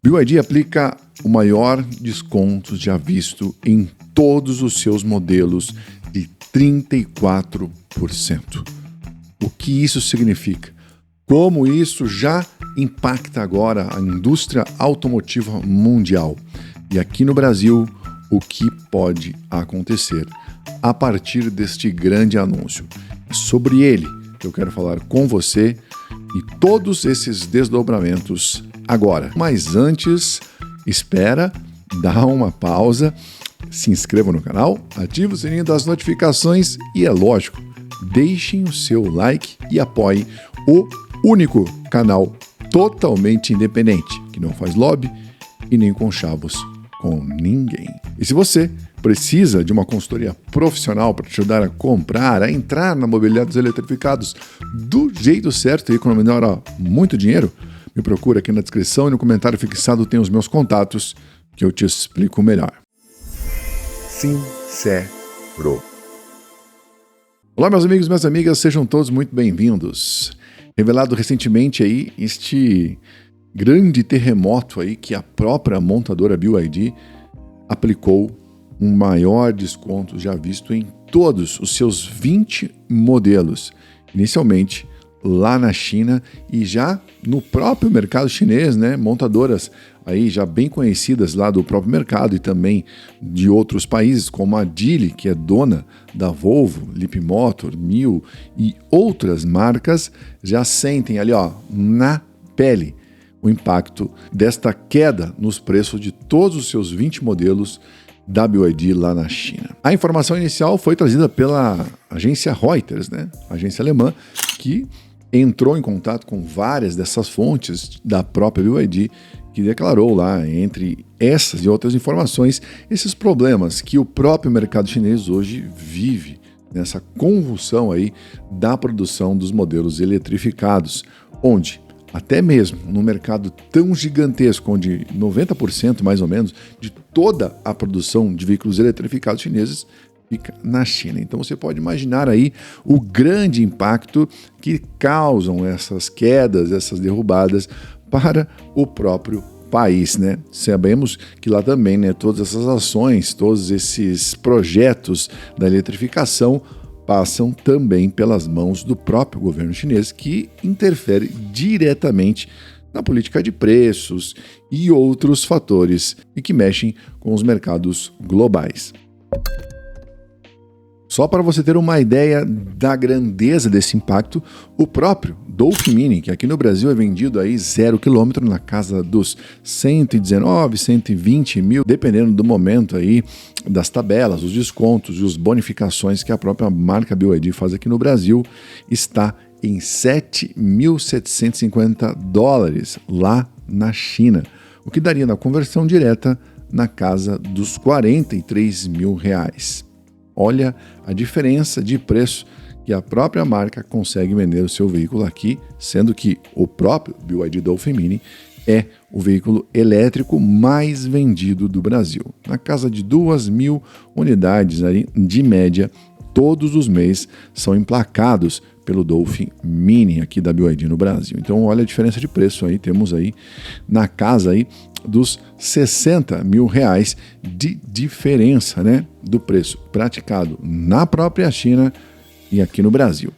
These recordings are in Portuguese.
BYD aplica o maior desconto já visto em todos os seus modelos de 34%. O que isso significa? Como isso já impacta agora a indústria automotiva mundial? E aqui no Brasil, o que pode acontecer a partir deste grande anúncio? É sobre ele que eu quero falar com você e todos esses desdobramentos agora. Mas antes, espera, dá uma pausa, se inscreva no canal, ative o sininho das notificações e, é lógico, deixem o seu like e apoie o único canal totalmente independente, que não faz lobby e nem conchavos com ninguém. E se você precisa de uma consultoria profissional para te ajudar a comprar, a entrar na mobilidade dos eletrificados do jeito certo e economizar muito dinheiro, me procura aqui na descrição e no comentário fixado tem os meus contatos que eu te explico melhor. Sincero. Olá, meus amigos e minhas amigas, sejam todos muito bem-vindos. Revelado recentemente aí este grande terremoto aí que a própria montadora BYD aplicou um maior desconto já visto em todos os seus 20 modelos, inicialmente lá na China e já no próprio mercado chinês, né? Montadoras aí já bem conhecidas lá do próprio mercado e também de outros países, como a Geely, que é dona da Volvo, Leapmotor, NIO e outras marcas, já sentem ali, na pele o impacto desta queda nos preços de todos os seus 20 modelos da BYD lá na China. A informação inicial foi trazida pela agência Reuters, né? A agência alemã, que entrou em contato com várias dessas fontes da própria BYD, que declarou lá, entre essas e outras informações, esses problemas que o próprio mercado chinês hoje vive nessa convulsão aí da produção dos modelos eletrificados, onde até mesmo no mercado tão gigantesco, onde 90% mais ou menos de toda a produção de veículos eletrificados chineses fica na China. Então você pode imaginar aí o grande impacto que causam essas quedas, essas derrubadas para o próprio país, né? Sabemos que lá também, né, todas essas ações, todos esses projetos da eletrificação passam também pelas mãos do próprio governo chinês, que interfere diretamente na política de preços e outros fatores e que mexem com os mercados globais. Só para você ter uma ideia da grandeza desse impacto, o próprio Dolphin Mini, que aqui no Brasil é vendido aí 0 km na casa dos 119, 120 mil, dependendo do momento aí das tabelas, os descontos e as bonificações que a própria marca BYD faz aqui no Brasil, está em $7.750 lá na China, o que daria na conversão direta na casa dos R$43 mil. Olha a diferença de preço que a própria marca consegue vender o seu veículo aqui, sendo que o próprio BYD Dolphin Mini é o veículo elétrico mais vendido do Brasil. Na casa de 2.000 unidades de média, todos os meses são emplacados pelo Dolphin Mini aqui da BYD no Brasil. Então olha a diferença de preço aí, temos aí na casa aí dos R$60 mil de diferença, né, do preço praticado na própria China e aqui no Brasil.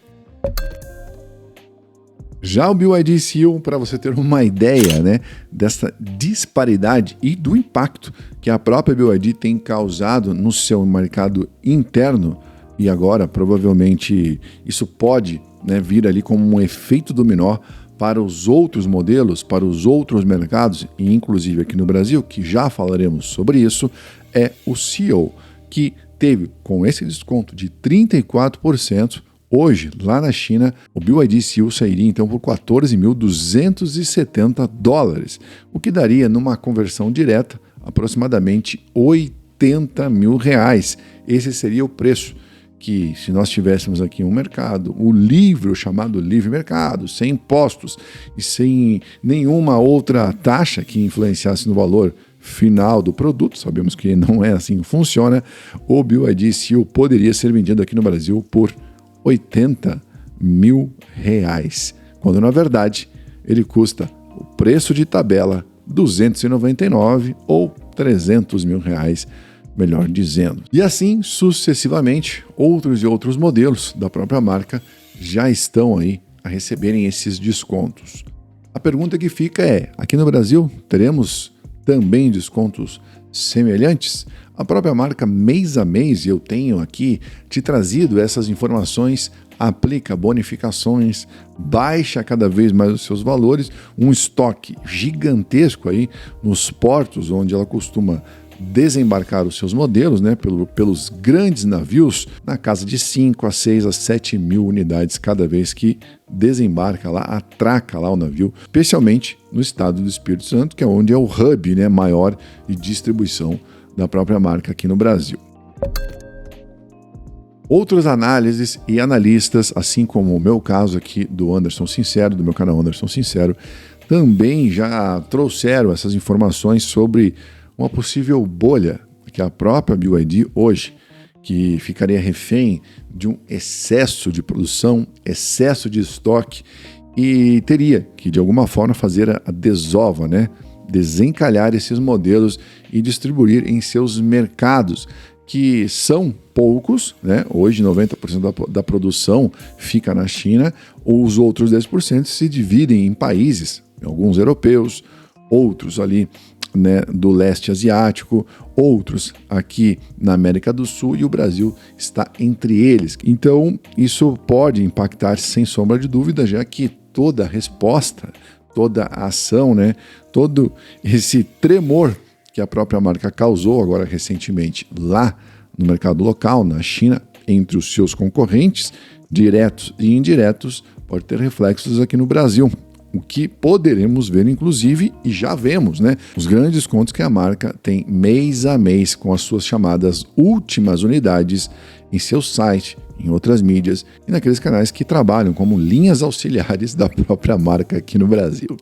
Já o BYD Seal, para você ter uma ideia, né, dessa disparidade e do impacto que a própria BYD tem causado no seu mercado interno, e agora provavelmente isso pode, né, vir ali como um efeito dominó para os outros modelos, para os outros mercados, e inclusive aqui no Brasil, que já falaremos sobre isso, é o Seal, que teve com esse desconto de 34%, hoje, lá na China, o BYD Seal sairia então por $14.270, o que daria numa conversão direta aproximadamente R$80 mil. Esse seria o preço que, se nós tivéssemos aqui um mercado, o chamado livre mercado, sem impostos e sem nenhuma outra taxa que influenciasse no valor final do produto, sabemos que não é assim que funciona, o BYD Seal poderia ser vendido aqui no Brasil por R$80 mil, quando na verdade ele custa o preço de tabela 299 ou 300 mil reais, melhor dizendo. E assim sucessivamente, outros e outros modelos da própria marca já estão aí a receberem esses descontos. A pergunta que fica é, aqui no Brasil teremos também descontos semelhantes? A própria marca mês a mês, e eu tenho aqui te trazido essas informações, aplica bonificações, baixa cada vez mais os seus valores, um estoque gigantesco aí nos portos onde ela costuma desembarcar os seus modelos, né, pelos grandes navios, na casa de 5 a 6 a 7 mil unidades cada vez que desembarca lá, atraca lá o navio, especialmente no estado do Espírito Santo, que é onde é o hub, né, maior de distribuição da própria marca aqui no Brasil. Outras análises e analistas, assim como o meu caso aqui do Anderson Sincero, do meu canal Anderson Sincero, também já trouxeram essas informações sobre uma possível bolha que a própria BYD hoje, que ficaria refém de um excesso de produção, excesso de estoque e teria que de alguma forma fazer a desova, né? Desencalhar esses modelos e distribuir em seus mercados, que são poucos, né? Hoje 90% da produção fica na China, ou os outros 10% se dividem em países, alguns europeus, outros ali, né, do leste asiático, outros aqui na América do Sul, e o Brasil está entre eles. Então, isso pode impactar sem sombra de dúvida, já que toda a resposta, toda a ação, né, todo esse tremor que a própria marca causou agora recentemente lá no mercado local, na China, entre os seus concorrentes, diretos e indiretos, pode ter reflexos aqui no Brasil. O que poderemos ver, inclusive, e já vemos, né? Os grandes descontos que a marca tem mês a mês com as suas chamadas últimas unidades em seu site, em outras mídias e naqueles canais que trabalham como linhas auxiliares da própria marca aqui no Brasil.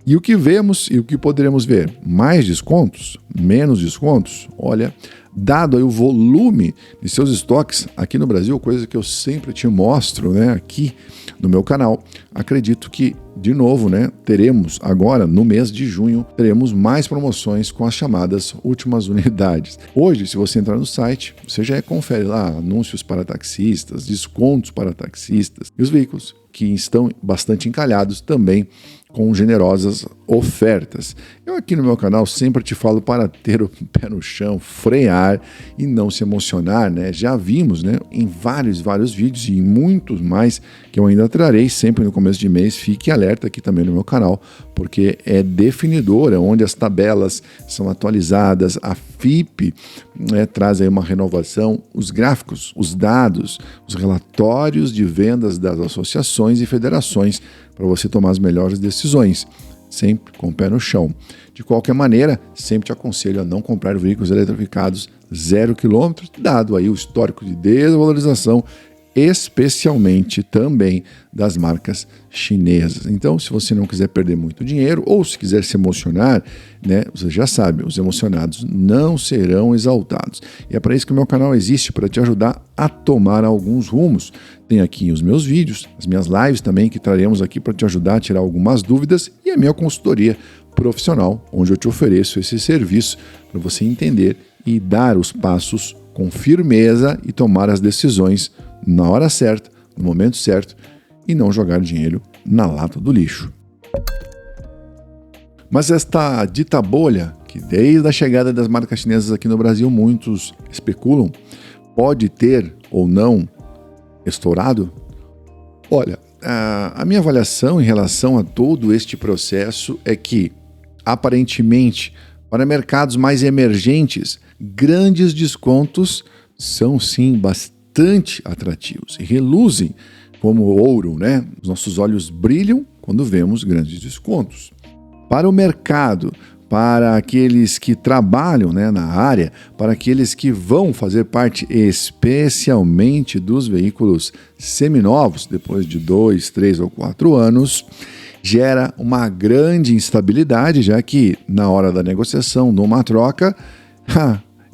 E o que vemos e o que poderemos ver? Mais descontos? Menos descontos? Olha, dado aí o volume de seus estoques aqui no Brasil, coisa que eu sempre te mostro, né, aqui no meu canal, acredito que, de novo, né, teremos agora, no mês de junho, teremos mais promoções com as chamadas últimas unidades. Hoje, se você entrar no site, você já confere lá anúncios para taxistas, descontos para taxistas e os veículos que estão bastante encalhados também com generosas ofertas. Eu aqui no meu canal sempre te falo para ter o pé no chão, frear e não se emocionar, né? Já vimos, né, em vários vídeos e em muitos mais que eu ainda trarei sempre no começo de mês. Fique alerta aqui também no meu canal, porque é definidora, onde as tabelas são atualizadas, a FIPE, né, traz aí uma renovação, os gráficos, os dados, os relatórios de vendas das associações e federações para você tomar as melhores decisões, sempre com o pé no chão. De qualquer maneira, sempre te aconselho a não comprar veículos eletrificados 0 km, dado aí o histórico de desvalorização, especialmente também das marcas chinesas. Então, se você não quiser perder muito dinheiro ou se quiser se emocionar, né, você já sabe, os emocionados não serão exaltados. E é para isso que o meu canal existe, para te ajudar a tomar alguns rumos. Tem aqui os meus vídeos, as minhas lives também, que traremos aqui para te ajudar a tirar algumas dúvidas, e a minha consultoria profissional, onde eu te ofereço esse serviço para você entender e dar os passos com firmeza e tomar as decisões na hora certa, no momento certo, e não jogar dinheiro na lata do lixo. Mas esta dita bolha, que desde a chegada das marcas chinesas aqui no Brasil muitos especulam, pode ter ou não estourado? Olha, a minha avaliação em relação a todo este processo é que, aparentemente, para mercados mais emergentes, grandes descontos são sim bastante atrativos e reluzem como ouro, né? Os nossos olhos brilham quando vemos grandes descontos. Para o mercado, para aqueles que trabalham, né, na área, para aqueles que vão fazer parte especialmente dos veículos seminovos, depois de 2, 3 ou 4 anos, gera uma grande instabilidade, já que na hora da negociação, numa troca,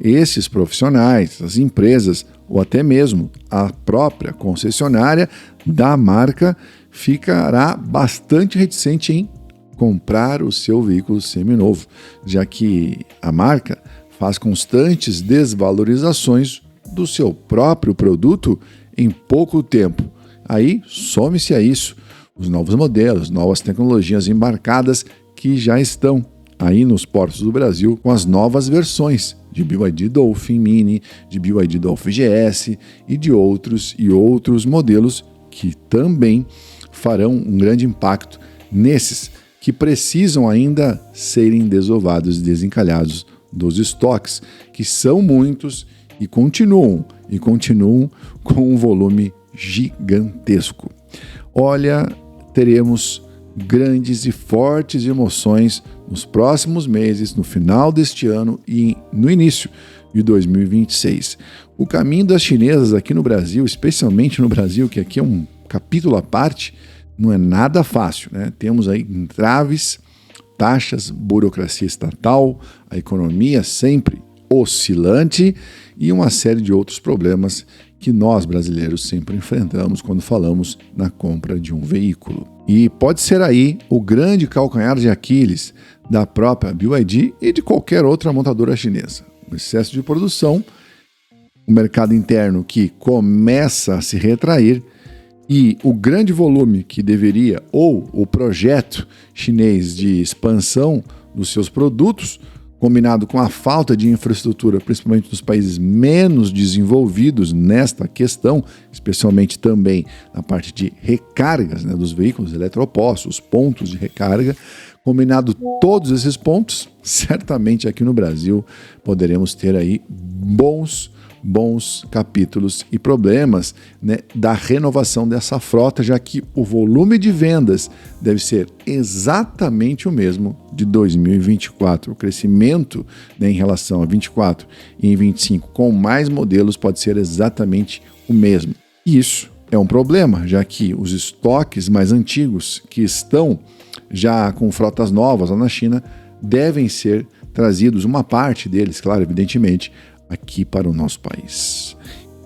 esses profissionais, as empresas ou até mesmo a própria concessionária da marca ficará bastante reticente em comprar o seu veículo seminovo, já que a marca faz constantes desvalorizações do seu próprio produto em pouco tempo. Aí some-se a isso os novos modelos, novas tecnologias embarcadas que já estão aí nos portos do Brasil com as novas versões de BYD Dolphin Mini, de BYD Dolphin GS e de outros modelos que também farão um grande impacto nesses que precisam ainda serem desovados e desencalhados dos estoques, que são muitos e continuam com um volume gigantesco. Olha, teremos grandes e fortes emoções nos próximos meses, no final deste ano e no início de 2026. O caminho das chinesas aqui no Brasil, especialmente no Brasil, que aqui é um capítulo à parte, não é nada fácil, né? Temos aí entraves, taxas, burocracia estatal, a economia sempre oscilante e uma série de outros problemas que nós brasileiros sempre enfrentamos quando falamos na compra de um veículo. E pode ser aí o grande calcanhar de Aquiles da própria BYD e de qualquer outra montadora chinesa. O excesso de produção, o mercado interno que começa a se retrair e o grande volume que deveria, ou o projeto chinês de expansão dos seus produtos, combinado com a falta de infraestrutura, principalmente nos países menos desenvolvidos nesta questão, especialmente também na parte de recargas, né, dos veículos eletropostos, pontos de recarga, combinado todos esses pontos, certamente aqui no Brasil poderemos ter aí bons capítulos e problemas, né, da renovação dessa frota, já que o volume de vendas deve ser exatamente o mesmo de 2024. O crescimento, né, em relação a 24 e em 25 com mais modelos pode ser exatamente o mesmo. E isso é um problema, já que os estoques mais antigos que estão já com frotas novas lá na China devem ser trazidos, uma parte deles, claro, evidentemente, aqui para o nosso país.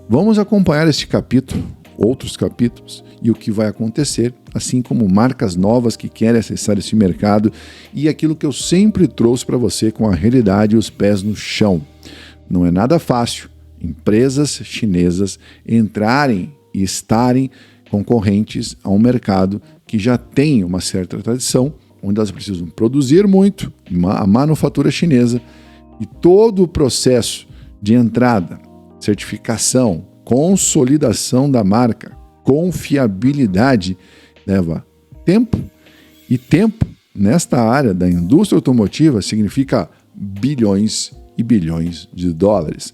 Vamos acompanhar este capítulo, outros capítulos e o que vai acontecer, assim como marcas novas que querem acessar esse mercado e aquilo que eu sempre trouxe para você com a realidade e os pés no chão. Não é nada fácil empresas chinesas entrarem e estarem concorrentes a um mercado que já tem uma certa tradição, onde elas precisam produzir muito, a manufatura chinesa e todo o processo de entrada, certificação, consolidação da marca, confiabilidade, leva tempo. E tempo, nesta área da indústria automotiva, significa bilhões e bilhões de dólares.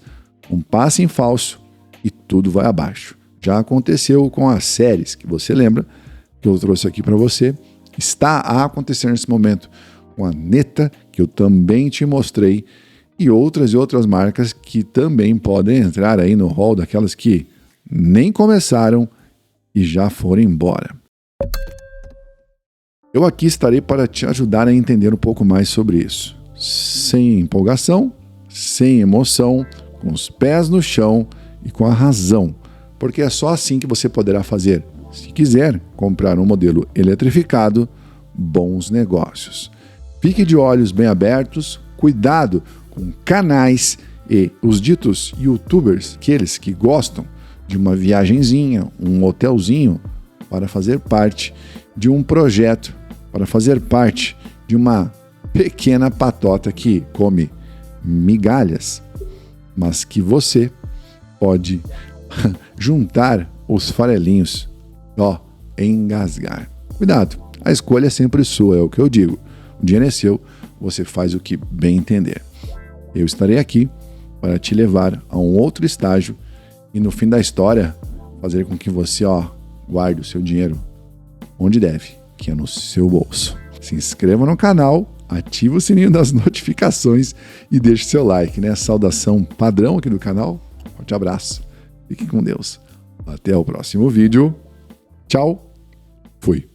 Um passe em falso e tudo vai abaixo. Já aconteceu com as séries, que você lembra, que eu trouxe aqui para você. Está a acontecer nesse momento com a Neta, que eu também te mostrei, e outras marcas que também podem entrar aí no hall daquelas que nem começaram e já foram embora. Eu aqui estarei para te ajudar a entender um pouco mais sobre isso. Sem empolgação, sem emoção, com os pés no chão e com a razão. Porque é só assim que você poderá fazer, se quiser, comprar um modelo eletrificado, bons negócios. Fique de olhos bem abertos, cuidado com canais e os ditos youtubers, aqueles que gostam de uma viagenzinha, um hotelzinho, para fazer parte de um projeto, para fazer parte de uma pequena patota que come migalhas, mas que você pode juntar os farelinhos, engasgar. Cuidado, a escolha é sempre sua, é o que eu digo. O dinheiro é seu, você faz o que bem entender. Eu estarei aqui para te levar a um outro estágio e no fim da história fazer com que você guarde o seu dinheiro onde deve, que é no seu bolso. Se inscreva no canal, ative o sininho das notificações e deixe seu like, né? Saudação padrão aqui do canal. Forte abraço. Fique com Deus. Até o próximo vídeo. Tchau. Fui.